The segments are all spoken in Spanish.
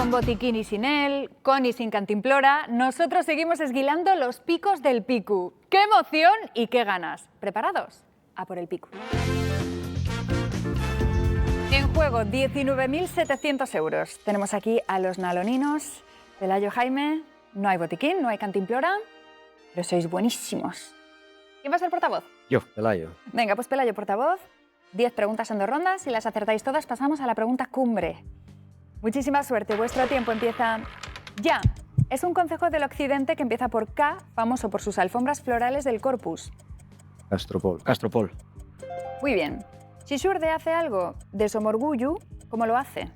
Con botiquín y sin él, con y sin cantimplora, nosotros seguimos esguilando los picos del Picu. ¡Qué emoción y qué ganas! ¿Preparados? A por el Picu. En juego, 19.700 euros. Tenemos aquí a los naloninos. Pelayo, Jaime, no hay botiquín, no hay cantimplora, pero sois buenísimos. ¿Quién va a ser portavoz? Yo, Pelayo. Venga, pues Pelayo, portavoz. 10 preguntas en 2 rondas. Si las acertáis todas, pasamos a la pregunta cumbre. Muchísima suerte. Vuestro tiempo empieza ya. Es un concejo del occidente que empieza por K, famoso por sus alfombras florales del Corpus. Castropol. Castropol. Muy bien. Si Xurde hace algo de Somorgullo, ¿cómo lo hace?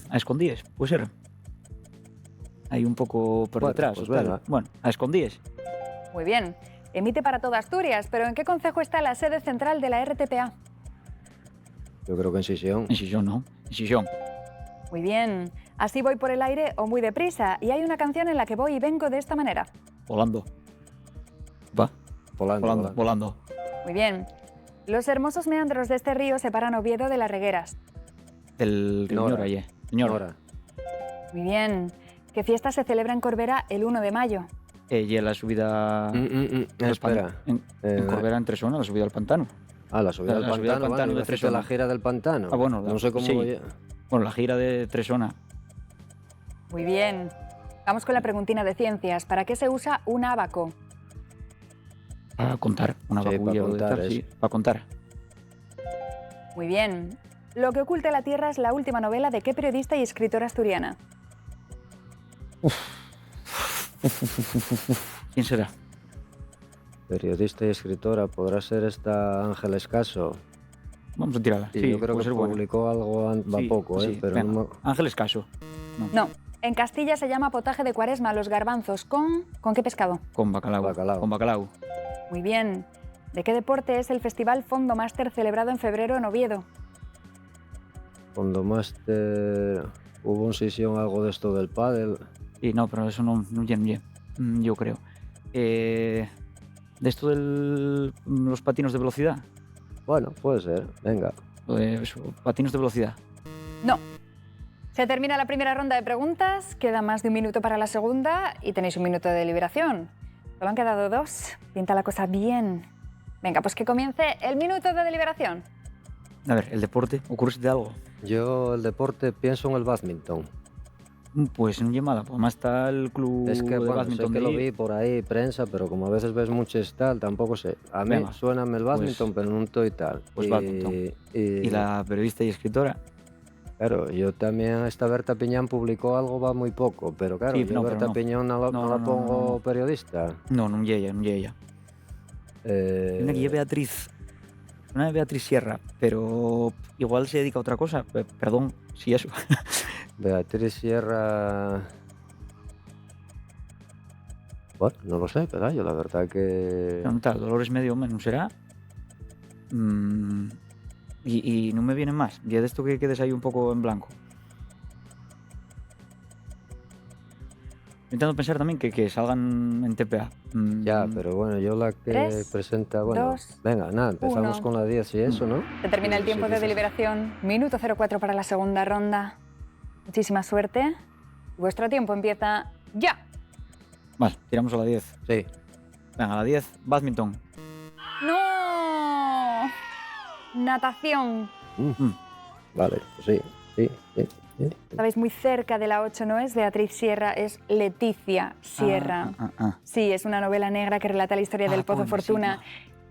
A escondíes, puede ser. Ahí un poco por detrás. Pues venga. Bueno, a escondíes. Muy bien. Emite para toda Asturias, pero ¿en qué concejo está la sede central de la RTPA? Yo creo que en Sisión. En Sisión, ¿no? En Sisión. Muy bien. Así voy por el aire o muy deprisa. Y hay una canción en la que voy y vengo de esta manera. Volando. Va. Volando. Volando. Muy bien. Los hermosos meandros de este río separan Oviedo de las Regueras. El Nora. Riñor, Señora. Muy bien. ¿Qué fiesta se celebra en Corbera el 1 de mayo? Y la subida... Espera. En Corbera, en Tresona, la subida al pantano. La subida del pantano, de de Tresona. la gira del pantano. Ah, bueno. No sé cómo... Sí. Bueno, la gira de Tresona. Muy bien. Vamos con la preguntina de ciencias. ¿Para qué se usa un ábaco? Para contar. Una Sí, vacuilla para o de contar, tal, sí. es. Para contar. Muy bien. Lo que oculta la Tierra es la última novela de qué periodista y escritora asturiana. ¿Quién será? Periodista y escritora, podrá ser esta Ángeles Caso. Vamos a tirarla. Y Sí, yo creo puede que ser buena. publicó algo va Sí, poco, sí, pero venga. no Ángeles Caso. No. En Castilla se llama potaje de cuaresma los garbanzos con... ¿Con qué pescado? Con bacalao. Bacalao. Con bacalao. Muy bien. ¿De qué deporte es el Festival Fondo Máster celebrado en febrero en Oviedo? Fondo Máster... Hubo en Sisión algo de esto del pádel. Sí, no, pero eso no bien. Yo creo. De esto de los patinos de velocidad. Bueno, puede ser. Venga. Patinos de velocidad. No. Se termina la primera ronda de preguntas, queda más de 1 minuto para la segunda y tenéis 1 minuto de deliberación. Solo han quedado 2. Pinta la cosa bien. Venga, pues que comience el minuto de deliberación. A ver, el deporte, ¿ocurre algo? Yo el deporte pienso en el bádminton. Pues en llamada, pues más está el club Es que, de bueno, sé bádminton que de lo allí. vi por ahí, prensa, pero como a veces ves muchos tal, tampoco sé. A mí Venga, suéname el bádminton, pero no estoy tal. pues bádminton. Y la periodista y escritora. Claro, yo también, esta Berta Piñán publicó algo, va muy poco, pero claro, Sí, yo no, pero Berta no. Piñán no la pongo periodista. No ella. Tiene aquí Beatriz. Una de Beatriz Sierra, pero igual se dedica a otra cosa. Perdón, sí, eso. Beatriz Sierra... Bueno, no lo sé, pero yo la verdad que... No, tal, Dolores medio menos será. Y no me vienen más. Ya de esto que quedes ahí un poco en blanco. Intento pensar también que salgan en TPA. Ya, pero bueno, yo la que 3, presenta... Bueno, 2, venga, nada, empezamos 1. con la 10 y eso, ¿no? Se termina el Sí, tiempo sí, de sí. deliberación. Minuto 04 para la segunda ronda. Muchísima suerte. Vuestro tiempo empieza ya. Vale, tiramos a la 10. Sí. Venga, a la 10, bádminton. ¡No! Natación. Vale, pues sí. Estabais muy cerca de la 8, no es Beatriz Sierra, es Leticia Sierra. Sí, es una novela negra que relata la historia del Pozo coño, Fortuna.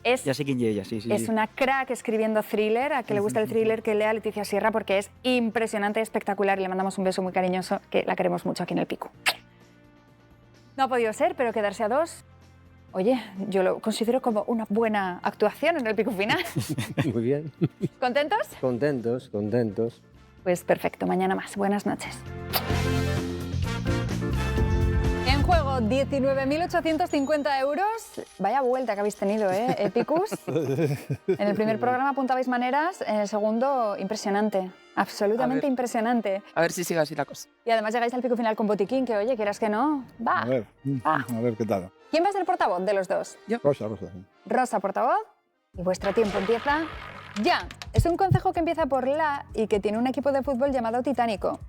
sí, ya sé quién es ella, sí. Es una crack escribiendo thriller. A que le gusta el thriller, que lea a Leticia Sierra porque es impresionante, espectacular. Y le mandamos un beso muy cariñoso, que la queremos mucho aquí en el Picu. No ha podido ser, pero quedarse a 2... Oye, yo lo considero como una buena actuación en el Picu final. Muy bien. ¿Contentos? Contentos. Pues perfecto, mañana más. Buenas noches. En juego, 19.850 euros. Vaya vuelta que habéis tenido, ¿eh, Picus? En el primer programa apuntabais maneras, en el segundo, impresionante. Absolutamente impresionante. A ver si sigue así la cosa. Y además llegáis al Picu final con botiquín, que oye, quieras que no, va. A ver qué tal. ¿Quién va a ser portavoz de los dos? Rosa. Rosa, portavoz. Y vuestro tiempo empieza ya. Es un concejo que empieza por la y que tiene un equipo de fútbol llamado Titánico.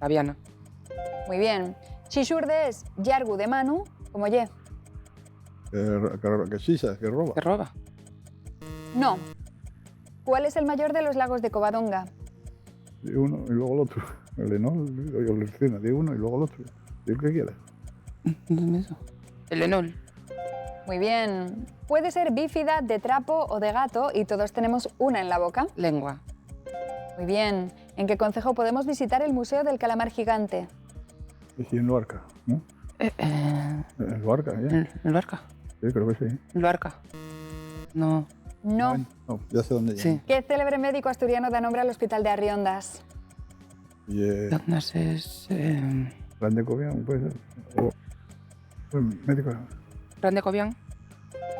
Gaviana. Muy bien. Xixurde es llargu de manu, como ye. Que sisa, que roba. ¿Qué roba? No. ¿Cuál es el mayor de los lagos de Covadonga? Y uno y luego el otro. El Enol y el Ercina, de uno y luego el otro. ¿Y el que quieras? ¿Dónde es eso? El Enol. Muy bien. Puede ser bífida, de trapo o de gato y todos tenemos una en la boca. Lengua. Muy bien. ¿En qué concejo podemos visitar el Museo del Calamar Gigante? Y sí, en Luarca, ¿no? En Luarca, ¿ya? ¿En Luarca? Sí, creo que sí. Luarca. No. No. No, ya sé dónde Sí. ¿Qué célebre médico asturiano da nombre al Hospital de Arriondas? Y ¿Dónde es? Grande Cobian, puede ser. O médico. Grande Cobian.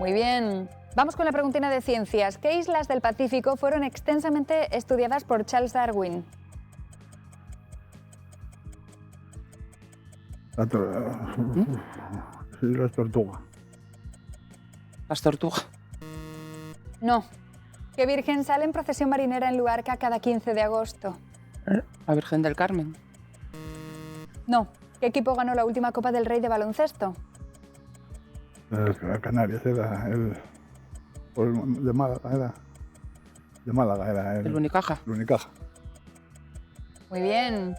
Muy bien. Vamos con la preguntina de ciencias. ¿Qué islas del Pacífico fueron extensamente estudiadas por Charles Darwin? Sí, las tortugas. Las tortugas. No. ¿Qué virgen sale en procesión marinera en Luarca cada 15 de agosto? La Virgen del Carmen. No. ¿Qué equipo ganó la última Copa del Rey de baloncesto? Canarias era el de Málaga era. De Málaga era El Unicaja. el Unicaja. Muy bien.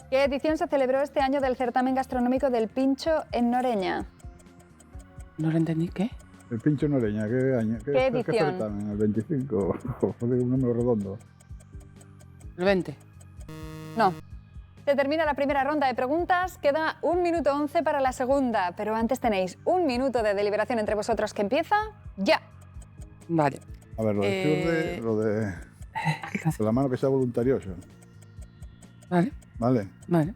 ¿Qué edición se celebró este año del certamen gastronómico del Pincho en Noreña? No lo entendí. ¿Qué? El Pincho Noreña, ¿qué año? ¿Qué edición? certamen? El 25, joder, un número redondo. El 20. No. Se termina la primera ronda de preguntas, queda 1 minuto 11 para la segunda, pero antes tenéis 1 minuto de deliberación entre vosotros que empieza ya. Vale. A ver, lo de Xurde, lo de la mano que sea voluntarioso, Vale. ¿vale? Vale.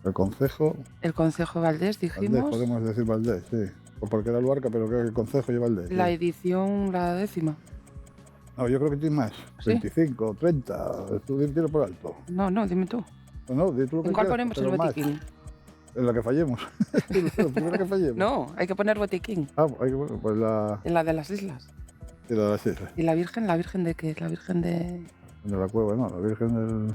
El concejo, El Concejo Valdés, dijimos. Valdés, podemos decir Valdés, sí. O porque era Luarca, pero creo que el concejo lleva Valdés. La sí. edición, la 10ª. No, yo creo que tienes más. ¿Sí? 25, 30, tú tiro por alto. No, dime tú. No, di tú lo que ¿En cuál quieras, ponemos el pero más. botiquín? En la que fallemos. La primera que fallemos. No, hay que poner botiquín. Ah, hay que poner, pues la... En la de las islas. Y la de las islas. ¿Y la Virgen de qué? La Virgen de... De la cueva, no, la Virgen del...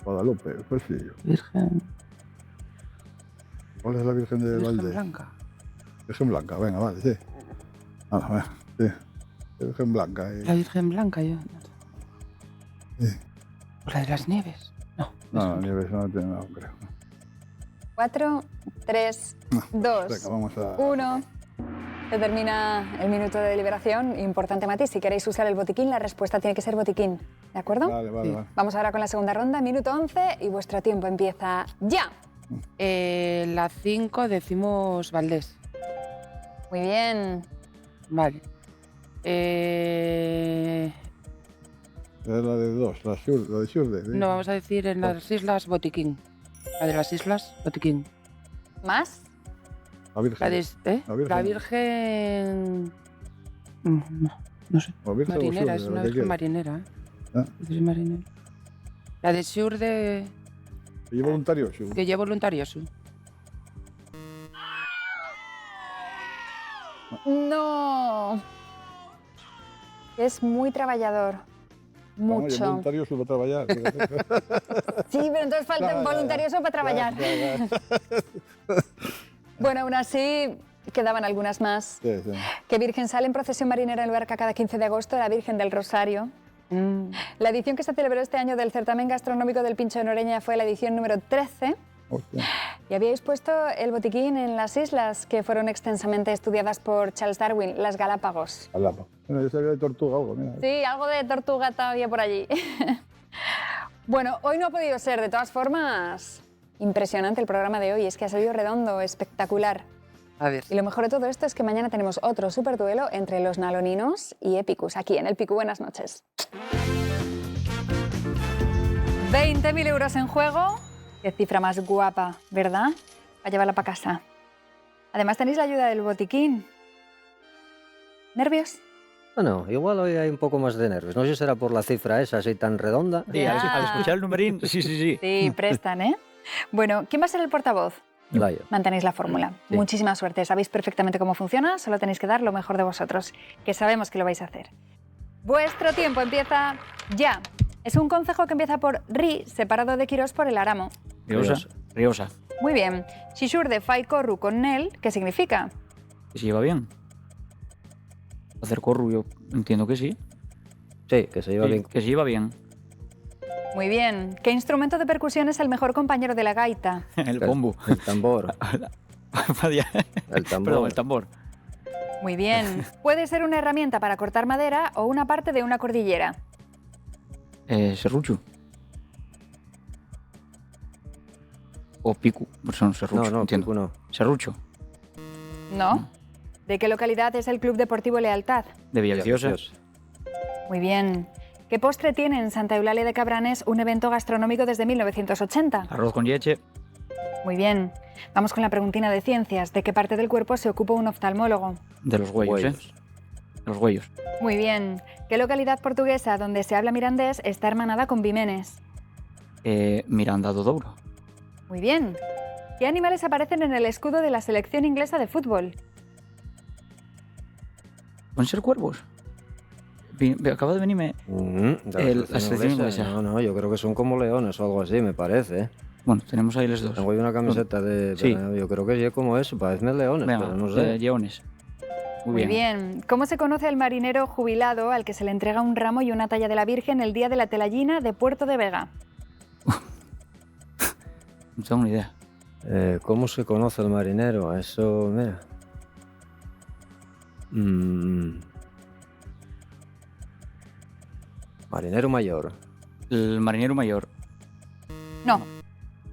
Guadalupe, pues sí. Virgen... ¿Cuál es la Virgen de Virgen Valdés? Blanca. Virgen Blanca, venga, vale, sí. Vale, a ver, sí. Virgen Blanca. La Virgen Blanca, yo... Sí. ¿O la de las nieves? No. No, la nieve no tiene nada, creo. 4, 3, No, 2, Venga, vamos a... 1. Se termina el minuto de deliberación. Importante matiz, si queréis usar el botiquín, la respuesta tiene que ser botiquín. ¿De acuerdo? Vale, vale, Sí. vale. Vamos ahora con la segunda ronda, minuto 11, y vuestro tiempo empieza ya. La 5 decimos Valdés. Muy bien. Vale. Es la de dos, la de Xurde. ¿sí? No, vamos a decir en las islas botiquín. La de las islas, botiquín. ¿Más? La Virgen. La de... ¿eh? La Virgen. La Virgen... No sé. O Virgen o Marinera, es Xurde, una lo que virgen quieras. marinera, ¿eh? Ah. Es marinera. La de Xurde, ¿Y lleva voluntarioso? que lleva voluntarioso. No. Es muy trabajador. Vamos, Mucho. voluntarioso para trabajar. Sí, pero entonces falta un voluntarioso para trabajar. Bueno, aún así, quedaban algunas más. Sí, sí. ¿Qué virgen sale en procesión marinera en Luarca cada 15 de agosto? La Virgen del Rosario. La edición que se celebró este año del certamen gastronómico del Pincho de Noreña fue la edición número 13. Hostia. Y habíais puesto el botiquín en las islas que fueron extensamente estudiadas por Charles Darwin, las Galápagos. Alapa. Bueno, yo sabía de tortuga algo, mira. Sí, algo de tortuga había por allí. Bueno, hoy no ha podido ser, de todas formas, impresionante el programa de hoy. Es que ha salido redondo, espectacular. A ver. Y lo mejor de todo esto es que mañana tenemos otro superduelo entre los naloninos y Epicus, aquí en el Picu. Buenas noches. 20.000 euros en juego. Qué cifra más guapa, ¿verdad? Para llevarla para casa. Además tenéis la ayuda del botiquín. ¿Nervios? Bueno, igual hoy hay un poco más de nervios. No sé si será por la cifra esa así tan redonda. Sí, al escuchar el numerín, sí. Sí, prestan, ¿eh? Bueno, ¿quién va a ser el portavoz? Vaya. Mantenéis la fórmula. Sí. Muchísima suerte. Sabéis perfectamente cómo funciona, solo tenéis que dar lo mejor de vosotros, que sabemos que lo vais a hacer. Vuestro tiempo empieza ya. Es un concejo que empieza por Ri, separado de Quirós por el Aramo. Riosa. Muy bien. Si surde fai corru con Nel, ¿qué significa? ¿Que se lleva bien? Hacer corru, yo entiendo que sí. Sí, que se lleva Sí, bien. que se lleva bien. Muy bien. ¿Qué instrumento de percusión es el mejor compañero de la gaita? El bombo. El tambor. El tambor. Perdón, el tambor. Muy bien. Puede ser una herramienta para cortar madera o una parte de una cordillera. Serrucho. O picu. Pues son serrucho, No, entiendo. pico no. Serrucho. ¿No? ¿De qué localidad es el Club Deportivo Lealtad? De Villaviciosa. Muy bien. ¿Qué postre tiene en Santa Eulalia de Cabranes un evento gastronómico desde 1980? Arroz con leche. Muy bien. Vamos con la preguntina de ciencias. ¿De qué parte del cuerpo se ocupa un oftalmólogo? De los huellos, Huellos. De los huellos. Muy bien. ¿Qué localidad portuguesa donde se habla mirandés está hermanada con Vimenes? Miranda do Douro. Muy bien. ¿Qué animales aparecen en el escudo de la selección inglesa de fútbol? ¿Pueden ser cuervos? Acaba de venirme... la selección inglesa. No, yo creo que son como leones o algo así, me parece. Bueno, tenemos ahí los dos. Tengo ahí una camiseta de... Sí. Yo creo que es como eso, parecen leones, Venga, pero no sé. leones. Muy bien. ¿Cómo se conoce al marinero jubilado al que se le entrega un ramo y una talla de la Virgen el día de la Telallina de Puerto de Vega? No tengo ni idea. ¿Cómo se conoce el marinero? Eso, mira. Marinero mayor. El marinero mayor. No.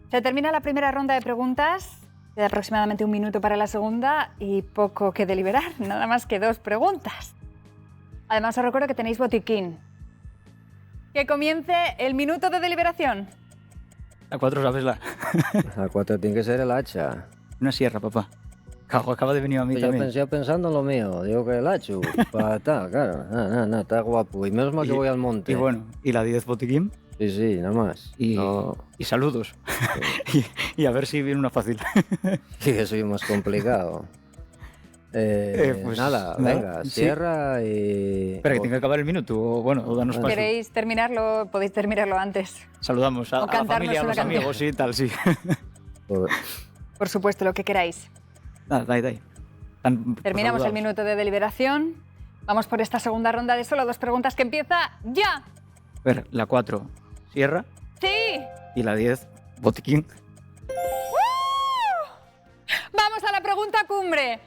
Se termina la primera ronda de preguntas. Queda aproximadamente 1 minuto para la segunda y poco que deliberar. Nada más que 2 preguntas. Además, os recuerdo que tenéis botiquín. Que comience el minuto de deliberación. La 4, ¿sabesla? La 4 tiene que ser el hacha. Una sierra, papá. Acaba de venir a mí Yo también. pensé pensando en lo mío. Digo que el hacha, está, claro. No, está guapo. Y menos mal que voy al monte. Y bueno, ¿y la 10 botiquín? Sí, nada más. Y saludos. y a ver si viene una fácil. Sí, que soy más complicado. Pues nada, venga, sí. cierra y... Espera, que tenga que acabar el minuto. O bueno, o danos paso. ¿Queréis terminarlo? Podéis terminarlo antes. Saludamos a la cantarnos familia, a una los canción. amigos y tal, sí. Por supuesto, lo que queráis. Nada, dai. Terminamos el minuto de deliberación. Vamos por esta segunda ronda de solo 2 preguntas que empieza ya. A ver, la 4, sierra. ¡Sí! Y la 10, botiquín. Vamos a la pregunta cumbre.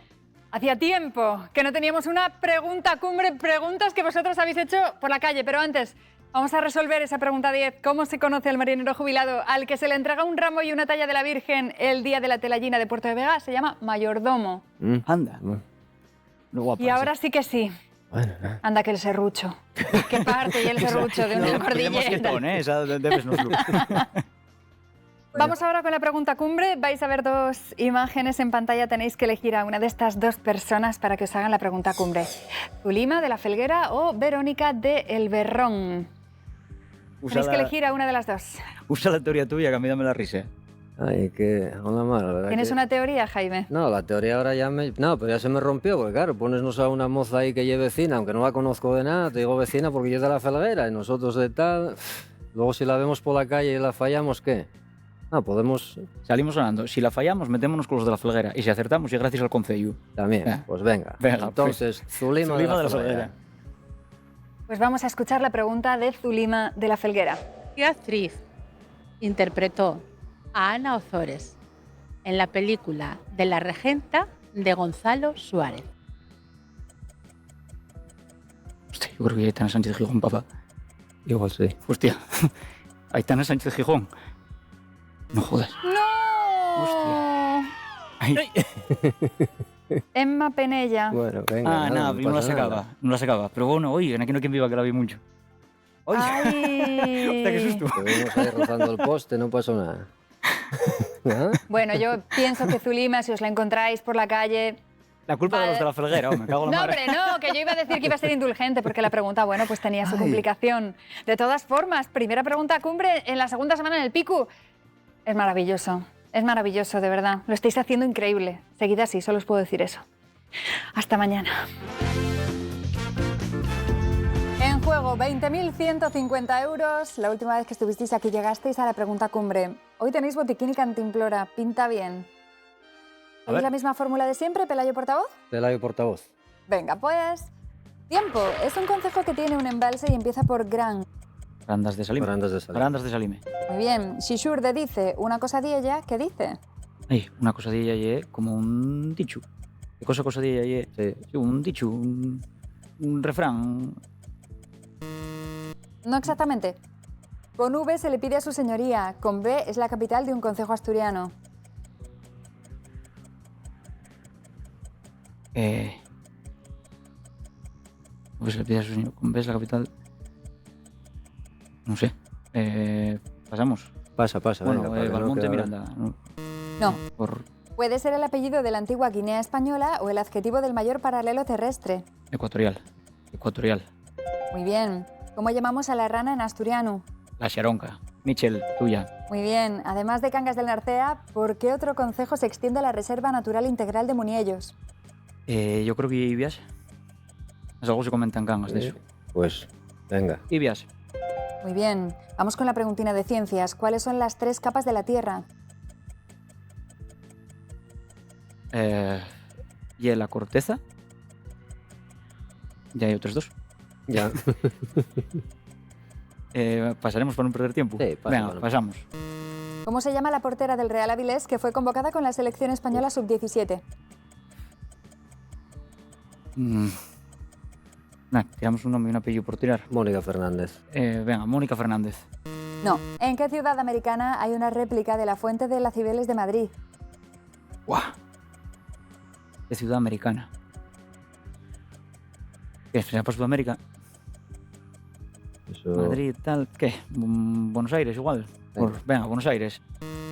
Hacía tiempo que no teníamos una pregunta cumbre, preguntas que vosotros habéis hecho por la calle, pero antes vamos a resolver esa pregunta 10. ¿Cómo se conoce al marinero jubilado al que se le entrega un ramo y una talla de la Virgen el día de la Telallina de Puerto de Vega? Se llama mayordomo. Anda. Lo guapa, Y ahora sí que sí. Bueno, Anda que el serrucho. ¿Qué parte y el serrucho de una cordillera? Esa debesnoslo. Vamos ahora con la pregunta cumbre. Vais a ver 2 imágenes en pantalla. Tenéis que elegir a una de estas 2 personas para que os hagan la pregunta cumbre. Zulima de la Felguera o Verónica de El Berrón. Tenéis que elegir a una de las 2. Usa la teoría tuya, que a mí dame la risa. Ay, que... Hola, mala, ¿verdad? ¿Tienes que... una teoría, Jaime? No, la teoría ahora ya me... No, pero ya se me rompió, porque claro, ponesnos a una moza ahí que lleve vecina, aunque no la conozco de nada, te digo vecina porque yo es de la Felguera y nosotros de tal... Luego si la vemos por la calle y la fallamos, ¿qué? Ah, podemos... Salimos ganando. Si la fallamos, metémonos con los de la Felguera. Y si acertamos, y gracias al concello. También, pues venga. Entonces, pues, Zulima de la Felguera. Pues vamos a escuchar la pregunta de Zulima de la Felguera. ¿Qué actriz interpretó a Ana Ozores en la película de La Regenta de Gonzalo Suárez? Hostia, yo creo que Aitana Sánchez Gijón, papá. Igual sí. Hostia, Aitana Sánchez Gijón. No jodas. ¡No! Hostia. Ay. Emma Penella. Bueno, venga. No la sacaba. No la sacaba. Pero bueno, oye, aquí no quien viva que la vi mucho. Oye. Ay. Hostia, qué susto. Estuvimos ahí rozando el poste, no pasó nada. ¿Ah? Bueno, yo pienso que Zulima, si os la encontráis por la calle... La culpa de los de la Felguera, me cago en la No, madre. hombre, no, que yo iba a decir que iba a ser indulgente, porque la pregunta, bueno, pues tenía su complicación. De todas formas, primera pregunta cumbre en la segunda semana en el Picu. Es maravilloso, de verdad. Lo estáis haciendo increíble. Seguid así, solo os puedo decir eso. Hasta mañana. En juego 20.150 euros. La última vez que estuvisteis aquí llegasteis a la pregunta cumbre. Hoy tenéis botiquín y cantimplora. Pinta bien. A ver. ¿Es la misma fórmula de siempre, Pelayo Portavoz? Pelayo Portavoz. Venga, pues... Tiempo. Es un concejo que tiene un embalse y empieza por gran. Arandas de Salime. Arandas de Salime. Arandas de Salime. Muy bien. Xixurde dice una cosa de ella. ¿Qué dice? Ay, una cosa de ella ye como un dicho. ¿Qué cosa de ella ye? Sí. Un dicho, un refrán. No exactamente. Con V se le pide a su señoría. Con B es la capital de un concejo asturiano. Pues le pide a su señor. Con B es la capital. No sé. Pasamos. Pasa, Bueno, venga. para que no Valmonte quede- Miranda. No. Por Puede ser el apellido de la antigua Guinea española o el adjetivo del mayor paralelo terrestre. Ecuatorial. Muy bien. ¿Cómo llamamos a la rana en asturiano? La Xaronca. Michel, tuya. Muy bien. Además de Cangas del Narcea, ¿por qué otro concejo se extiende la Reserva Natural Integral de Muniellos? Yo creo que Ibias. Algo se comenta en Cangas de eso. Pues, venga. Ibias. Muy bien. Vamos con la preguntina de ciencias. ¿Cuáles son las 3 capas de la Tierra? Y la corteza. Ya hay otros 2. Ya. Pasaremos para no perder tiempo. Sí, pasa, Venga, bueno. pasamos. ¿Cómo se llama la portera del Real Avilés que fue convocada con la selección española sub-17? Tiramos un nombre y un apellido por tirar. Mónica Fernández. Venga, Mónica Fernández. No. ¿En qué ciudad americana hay una réplica de la Fuente de las Cibeles de Madrid? ¡Guau! De ciudad americana. ¿Qué? ¿Será para Sudamérica? Eso... Madrid, tal, ¿qué? Buenos Aires, igual. Venga, Buenos Aires.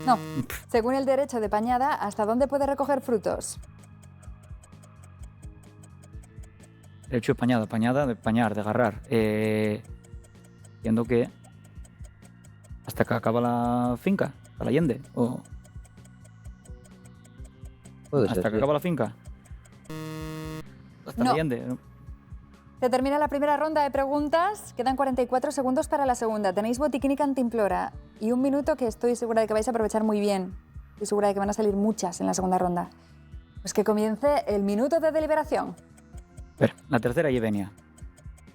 No. Según el derecho de Pañada, ¿hasta dónde puede recoger frutos? Derecho de pañada, de pañar, de agarrar. Entiendo que hasta que acaba la finca, hasta la Allende, o Puede hasta ser, que sí. acaba la finca. Hasta No. la Allende. ¿no? Se termina la primera ronda de preguntas. Quedan 44 segundos para la segunda. Tenéis botiquín y cantimplora. Y 1 minuto que estoy segura de que vais a aprovechar muy bien. Estoy segura de que van a salir muchas en la segunda ronda. Pues que comience el minuto de deliberación. Espera, la tercera ye venia.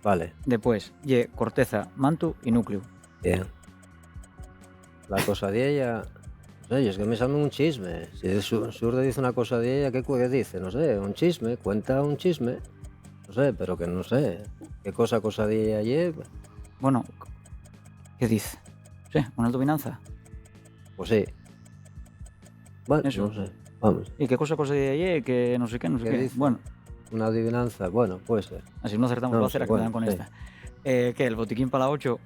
Vale, Después, ye corteza, manto y núcleo. bien. La cosa de ella... No sé, es que me sale un chisme. Si Surde dice una cosa de ella, ¿qué dice? No sé, un chisme, cuenta un chisme. No sé, pero que no sé. ¿Qué cosa de ella ayer? Bueno, ¿qué dice? Sí, una adivinanza. Pues sí. Bueno, Eso. no sé. Vamos, ¿Y qué cosa de ayer? Que no sé qué, no sé ¿Qué qué. dice? Bueno, una adivinanza, bueno, puede ser. así no acertamos No, la sí, cera que bueno, me dan con sí. esta. ¿Qué? El botiquín para la 8,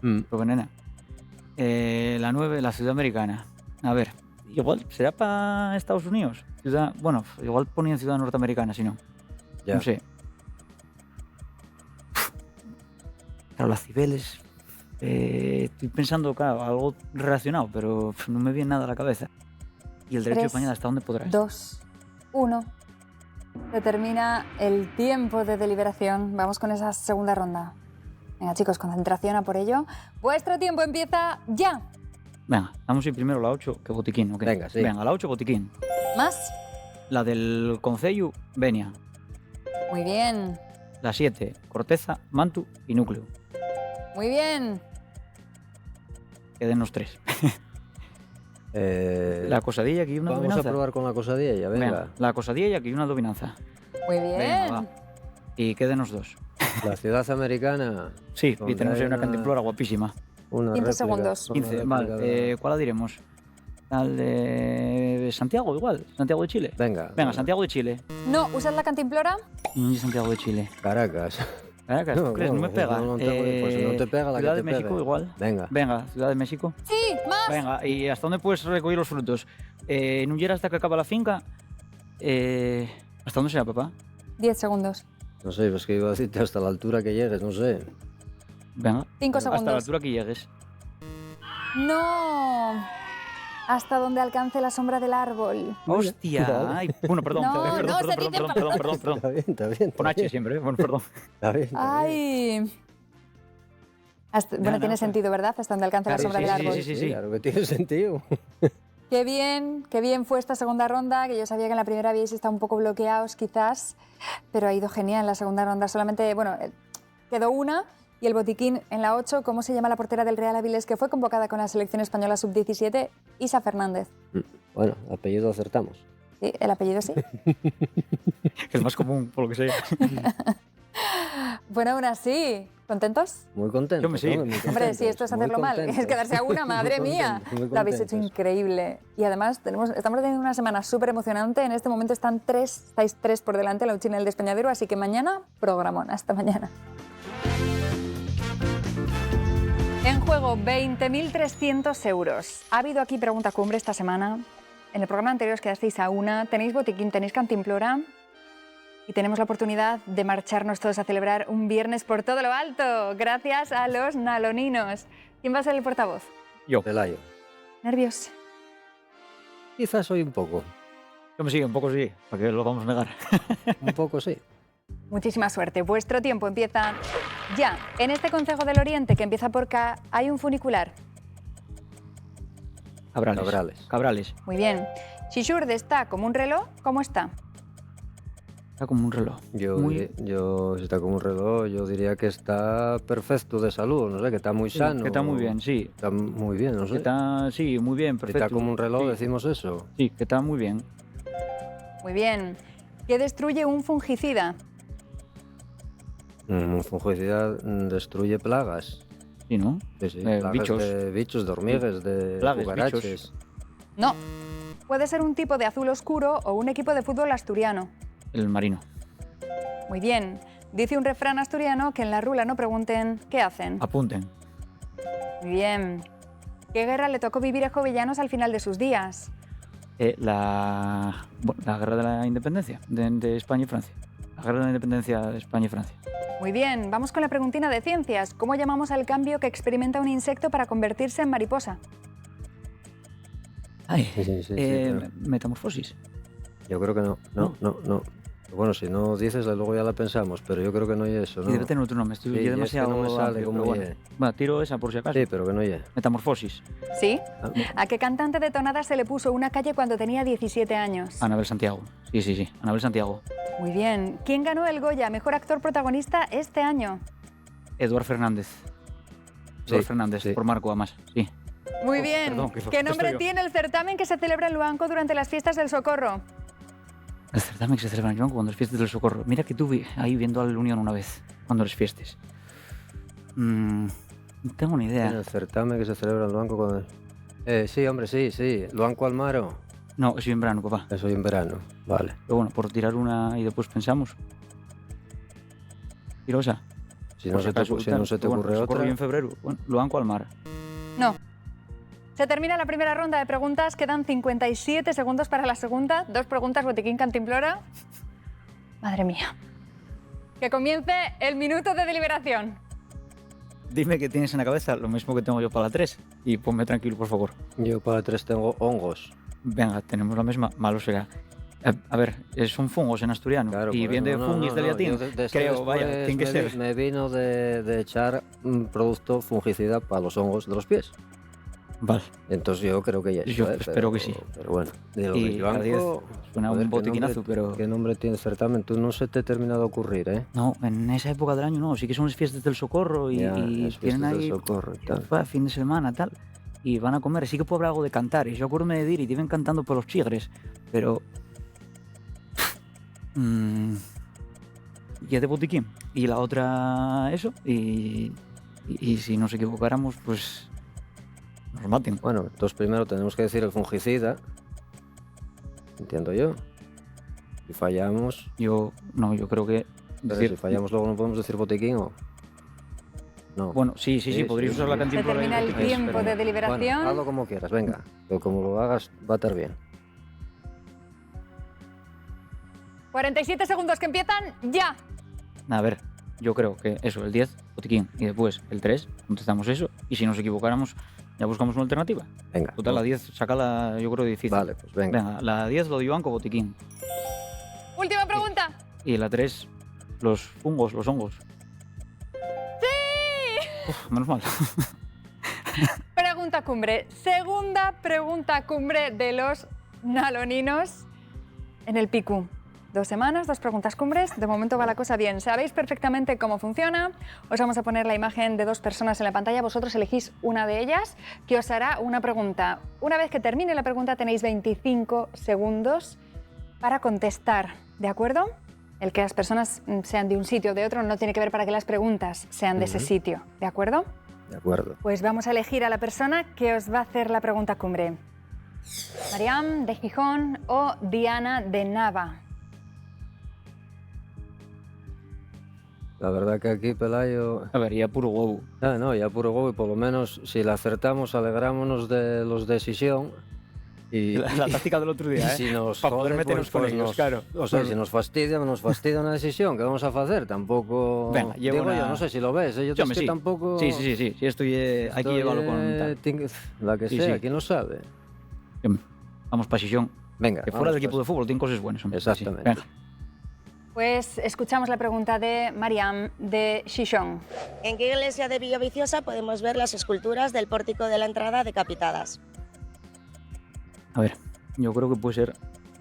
Mm. pues nena. La 9, la ciudad americana. A ver, igual, ¿será para Estados Unidos? Ciudad, bueno, igual ponían ciudad norteamericana, si no. Ya. No sé. Claro, las Cibeles. Estoy pensando, claro, algo relacionado, pero no me viene nada a la cabeza. ¿Y el derecho de 3, pañada hasta dónde podrás? 2, 1. Se termina el tiempo de deliberación. Vamos con esa segunda ronda. Venga, chicos, concentración a por ello. Vuestro tiempo empieza ya. Venga, vamos a ir primero la 8, que botiquín, ¿ok? Venga, sí. Venga, la 8, botiquín. Más. La del Concello, venia. Muy bien. La 7, corteza, manto y núcleo. Muy bien. Queden los 3. Eh, La cosadilla, aquí una Vamos adivinanza. a probar con la cosa de ella, venga. La cosadilla, aquí una adivinanza. Muy bien. Venga, va. Y queden los 2. La ciudad americana, Sí, y Donde tenemos hay ahí una una- cantimplora guapísima. una 15 réplica, segundos. una 15, réplica vale. de- ¿Cuál la diremos? Al de Santiago, igual. Santiago de Chile. Venga, Santiago de Chile. No, ¿usas la cantimplora? Santiago de Chile. Caracas. Caracas, ¿tú crees? No me pega. No, pues no te pega la Ciudad que de te México, pegue. igual. Venga, Ciudad de México. Sí, más. Venga, ¿y hasta dónde puedes recoger los frutos? ¿No llega hasta que acaba la finca? ¿Hasta dónde será, papá? 10 segundos. no sé, es que iba a decirte hasta la altura que llegues, no sé. Venga. 5 Hasta la segundos. altura que llegues. No. Hasta donde alcance la sombra del árbol. ¡Hostia! Vale. Ay, bueno, perdón. No, perdón, no, perdón, se dice perdón, perdón, perdón, perdón. Está bien. Con H siempre, ¿eh? Bueno, perdón. Está bien. Ay, Bueno, tiene sentido, ¿verdad? Hasta donde alcanza la sombra del árbol. Sí. Claro que tiene sentido. Qué bien fue esta segunda ronda, que yo sabía que en la primera habíais estado un poco bloqueados quizás, pero ha ido genial en la segunda ronda. Solamente, bueno, quedó una y el botiquín en la 8. ¿Cómo se llama la portera del Real Avilés que fue convocada con la selección española sub-17? Isa Fernández. Bueno, apellido acertamos. Sí, el apellido sí. Es más común, por lo que sea. Bueno, aún así, ¿contentos? Muy contento. Yo me sigo. Hombre, si esto es hacerlo mal, es quedarse a una, madre mía. Lo habéis hecho increíble. Y además estamos teniendo una semana súper emocionante. En este momento estáis tres por delante, la Uchina y el Despeñadero, así que mañana, programón. Hasta mañana. En juego, 20.300 euros. Ha habido aquí pregunta cumbre esta semana. En el programa anterior os quedasteis a una. Tenéis botiquín, tenéis cantimplora. Y tenemos la oportunidad de marcharnos todos a celebrar un viernes por todo lo alto, gracias a los naloninos. ¿Quién va a ser el portavoz? Yo. Pelayo. ¿Nervios? Quizás hoy un poco. Yo me sigo, un poco sí, ¿para qué lo vamos a negar? Un poco sí. Muchísima suerte. Vuestro tiempo empieza ya. En este Concejo del Oriente, que empieza por K, hay un funicular. Cabrales. Muy bien. Xixurde está como un reloj. ¿Cómo está? Está como un reloj. Yo, si está como un reloj, yo diría que está perfecto de salud, no sé, que está muy sano. Que está muy bien, sí. Está muy bien, no sé. Que está, sí, muy bien, Que perfecto. está como un reloj, sí. decimos eso. Sí, que está muy bien. Muy bien. ¿Qué destruye un fungicida? Un fungicida destruye plagas. Sí, ¿no? Sí, plagas bichos. de bichos, de hormigas, de Plagas, cucarachas. bichos. No. Puede ser un tipo de azul oscuro o un equipo de fútbol asturiano. El marino. Muy bien. Dice un refrán asturiano que en la rula no pregunten ¿qué hacen? Apunten. Muy bien. ¿Qué guerra le tocó vivir a Jovellanos al final de sus días? La guerra de la independencia de España y Francia. La guerra de la independencia de España y Francia. Muy bien. Vamos con la preguntina de ciencias. ¿Cómo llamamos al cambio que experimenta un insecto para convertirse en mariposa? Ay, Sí, claro. metamorfosis. Yo creo que no. No. Bueno, si no dices, luego ya la pensamos, pero yo creo que no hay eso, ¿no? Y debe tener otro nombre. Estoy Sí, yo es demasiado que no me sale amplio, como pero bueno. ye. Bueno, tiro esa por si acaso. Sí, pero que no hay. Metamorfosis. ¿Sí? Ah, ¿A qué cantante de tonada se le puso una calle cuando tenía 17 años? Anabel Santiago. Sí. Anabel Santiago. Muy bien. ¿Quién ganó el Goya Mejor Actor Protagonista este año? Eduard Fernández. Sí, Eduard Fernández, sí. por Marco, además. Sí. Muy bien. perdón, que ¿Qué flojito nombre estoy yo. tiene el certamen que se celebra en Luanco durante las fiestas del Socorro? El certamen que se celebra en Joan cuando es fiestas del Socorro. Mira que tuve ahí viendo a la Unión una vez, cuando les fiestes. No tengo ni En idea. el certamen que se celebra en Luanco con sí, hombre, sí. Luanco Almaro. No, es en verano, papá. Eso en verano. Vale. Pero bueno, por tirar una y después pensamos. Tiro esa. Si Por no se te, acaso, si tal. no se te Pero bueno, ocurre Socorro otra. y en febrero. Bueno, Luanco al mar. No. Se termina la primera ronda de preguntas. Quedan 57 segundos para la segunda. 2 preguntas, botiquín, cantimplora. Madre mía. Que comience el minuto de deliberación. Dime qué tienes en la cabeza, lo mismo que tengo yo para la 3. Y ponme tranquilo, por favor. Yo para 3 tengo hongos. Venga, tenemos la misma. Malo será. A ver, son fungos en asturiano. Claro, y por viene eso. de fungis del latín. Yo de esto Creo, vaya, después tiene que ser. Me vino de echar un producto fungicida para los hongos de los pies. Vale. Entonces yo creo que ya es. Yo espero que sí. Pero bueno, de lo Y de a Luanco, 10 suena joder, un botiquinazo, pero... ¿Qué nombre tiene el certamen? Tú no se te ha terminado de ocurrir, ¿eh? No, en esa época del año no. Sí que son las fiestas del Socorro y, Ya, y las tienen fiestas del ahí Socorro y tal. fin de semana tal. Y van a comer. Sí que puede haber algo de cantar. Y yo acuérdome de ir y te iban cantando por los chigres. Pero... y es de botiquín. Y la otra eso. Y si nos equivocáramos, pues... nos maten. Bueno, entonces primero tenemos que decir el fungicida. Entiendo yo. Si fallamos... Yo creo que... Pero decir- si fallamos luego no podemos decir botiquín o... No. Bueno, sí, podríais usar la Se cantimplora. termina el botiquín, tiempo pero- de deliberación. Bueno, hazlo como quieras, venga. Pero como lo hagas, va a estar bien. 47 segundos que empiezan ya. A ver, yo creo que eso, el 10, botiquín, y después el 3, contestamos eso, y si nos equivocáramos, ya buscamos una alternativa. Venga. Total, la 10, sácala, yo creo, difícil. Vale, pues venga. Venga, la 10 lo de Iván con botiquín. Última pregunta. Y la 3, los fungos, los hongos. ¡Sí! Menos mal. Pregunta cumbre. Segunda pregunta cumbre de los naloninos en el Picu. 2 semanas, 2 preguntas cumbres. De momento va la cosa bien. Sabéis perfectamente cómo funciona. Os vamos a poner la imagen de 2 personas en la pantalla. Vosotros elegís una de ellas que os hará una pregunta. Una vez que termine la pregunta tenéis 25 segundos para contestar. ¿De acuerdo? El que las personas sean de un sitio o de otro no tiene que ver para que las preguntas sean de ese sitio. ¿De acuerdo? De acuerdo. Pues vamos a elegir a la persona que os va a hacer la pregunta cumbre. Mariam de Gijón o Diana de Nava. La verdad que aquí, Pelayo... A ver, ya puro huevo. Ah, no, ya puro huevo y por lo menos si la acertamos, alegrámonos de los de Sisión. Y La táctica del otro día, ¿eh? si nos Para poder jode, meternos con ellos, claro. O sea, si nos fastidia una decisión, ¿qué vamos a hacer? Tampoco... Venga, llevo digo una... yo, no sé si lo ves, ¿eh? Yo Sí, es que sí. tampoco... Sí, esto hay que llevarlo con tal. La que Sí, sea, sí. ¿quién lo sabe? Vamos para Sisión. Venga, Que fuera vamos, del equipo de fútbol tienen cosas buenas. Hombre. Exactamente. Sí. Venga. Pues escuchamos la pregunta de Mariam de Gijón. ¿En qué iglesia de Villaviciosa podemos ver las esculturas del pórtico de la entrada decapitadas? A ver, yo creo que puede ser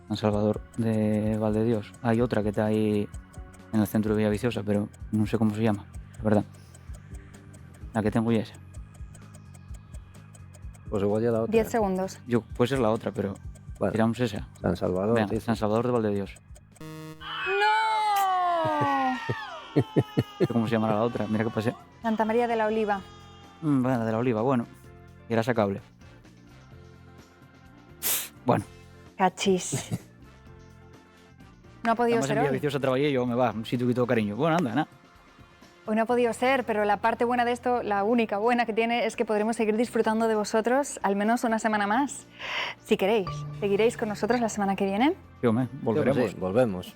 San Salvador de Valdedios. Hay otra que está ahí en el centro de Villaviciosa, pero no sé cómo se llama, la verdad. La que tengo ya esa. Pues igual ya la otra. 10 segundos. Puede ser la otra, pero Bueno, tiramos esa. San Salvador, Venga, dices. San Salvador de Valdedios. ¡No! No sé cómo se llamará la otra. Mira que pasé. Santa María de la Oliva. Bueno, de la Oliva, bueno. Y era sacable. Bueno, Cachis. No ha podido estamos ser en hoy. Villaviciosa, trabajé yo, me va, un sitio que todo cariño. Bueno, anda, nada. Hoy no ha podido ser, pero la parte buena de esto, la única buena que tiene, es que podremos seguir disfrutando de vosotros al menos una semana más. Si queréis, ¿seguiréis con nosotros la semana que viene? Yo me, volveremos. Sí, volvemos.